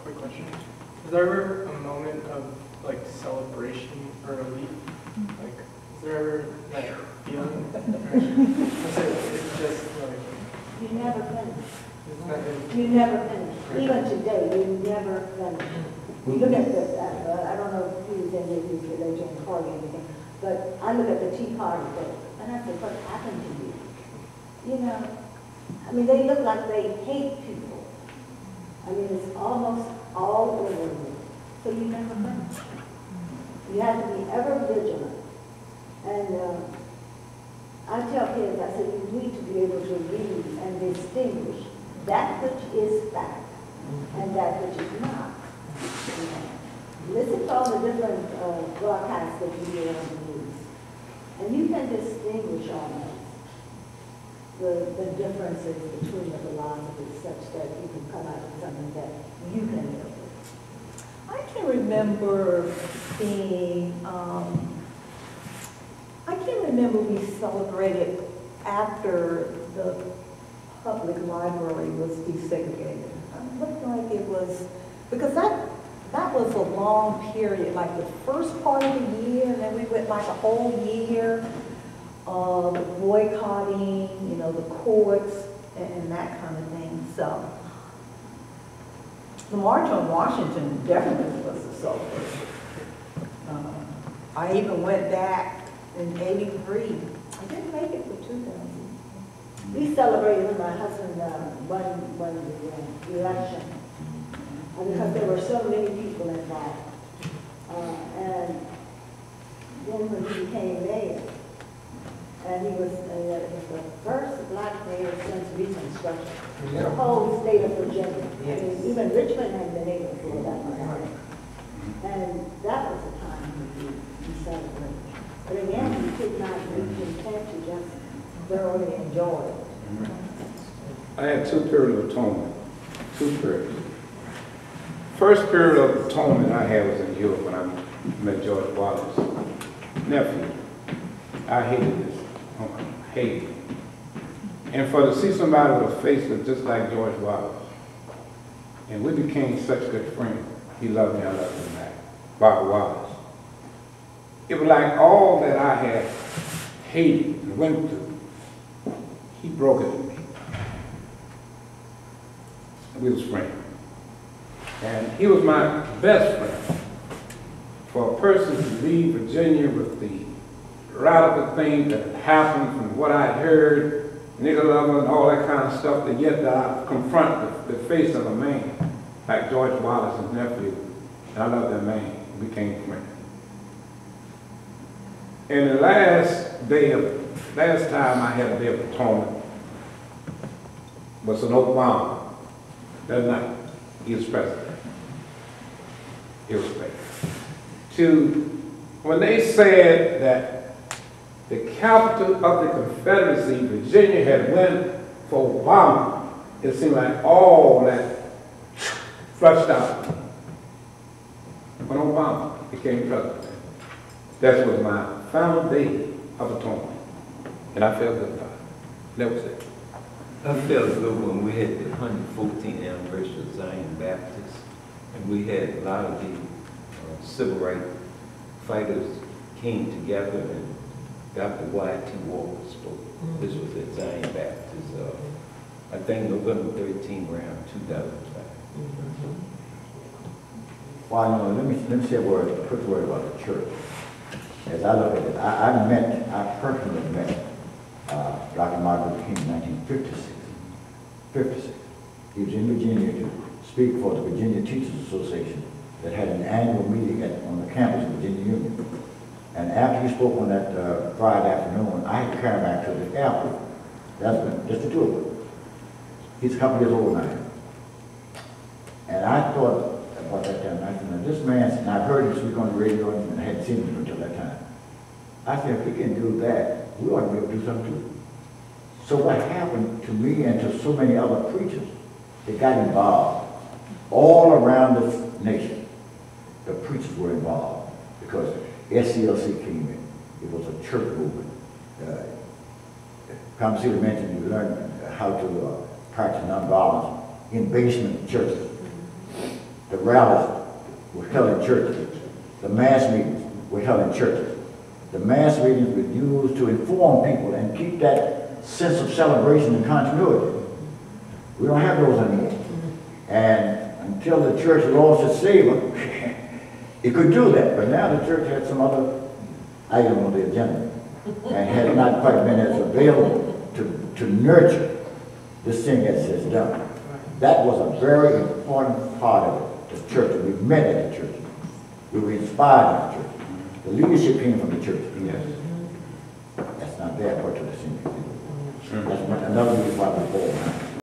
quick question. Is there ever a moment of like celebration or relief? Like, is there ever that feeling? Or is it just like You never finish. it's not You never finish. Even today, you never finish. You look at the, I don't know if he was in his religion, party or anything, but I look at the Tea Party thing, and I say, what happened to you? You know, I mean, they look like they hate people. I mean, it's almost all over you. So you never finish. You have to be ever vigilant. And I tell kids, I said, you need to be able to read and distinguish that which is fact and that which is not. You know, listen to all the different broadcasts that you hear on the news. And you can distinguish almost the differences between the philosophies such that you can come out with something that you can live with. I can remember being, I can remember we celebrated after the public library was desegregated. It looked like it was, because that was a long period, like the first part of the year, and then we went like a whole year of boycotting, you know, the courts and that kind of thing. So the March on Washington definitely was a celebration. I even went back in '83. I didn't make it for 2000. We celebrated when my husband won the election. Because there were so many people involved. And then when he became mayor, and he was the first black mayor since Reconstruction, the whole state of Virginia. I mean, even Richmond hadn't been able to pull that one out. And that was the time we celebrated. But again, we could not reach intent to just thoroughly enjoy it. I had two periods of atonement, two periods. First period of atonement I had was in Europe when I met George Wallace's nephew. I hated this, hated it. And for to see somebody with a face that just like George Wallace, and we became such good friends. He loved me, I loved him back. Bob Wallace. It was like all that I had hated and went through, he broke it to me. We was friends. And he was my best friend. For a person to leave Virginia with the radical things that had happened from what I had heard, nigger lover and all that kind of stuff, that yet that I confront the face of a man like George Wallace, his nephew, and I loved that man. We became friends. And the last time I had a day of atonement was in Obama. That night, he was president. When they said that the capital of the Confederacy, Virginia, had went for Obama, it seemed like all that flushed out when Obama became president. That was my final day of atonement, and I felt good about it. That was it. I felt good when we had the 114th anniversary of Zion Baptist, and we had a lot of the civil rights fighters came together, and Dr. Y.T. Walker spoke. This was at Zion Baptist, I think November 13, around 2005. Well, you know, let me say a quick word about the church. As I look at it, I personally met Dr. Martin Luther King in 1956. He was in Virginia to speak for the Virginia Teachers Association that had an annual meeting on the campus of Virginia Union. And after he spoke on that Friday afternoon, I had to carry him back to the airport. That's been just the two of us. He's a couple years older than I am. And I thought about that time, I said, now this man, and I've heard him speak on the radio and I hadn't seen him until that time. I said, if he can do that, we ought to be able to do something too. So what happened to me and to so many other preachers, they got involved all around the nation. The preachers were involved because SCLC came in. It was a church movement. Comcita mentioned you learn how to practice nonviolence in basement churches. The rallies were held in churches. The mass meetings were held in churches. The mass meetings were used to inform people and keep that sense of celebration and continuity. We don't have those anymore. And until the church lost its savor, it could do that. But now the church had some other item on the agenda and has not quite been as available to nurture this thing that has done. That was a very important part of it, the church. We met at the church. We were inspired in the church. The leadership came from the church. Yes. That's not there, but to the senior. That's another reason why we fall behind.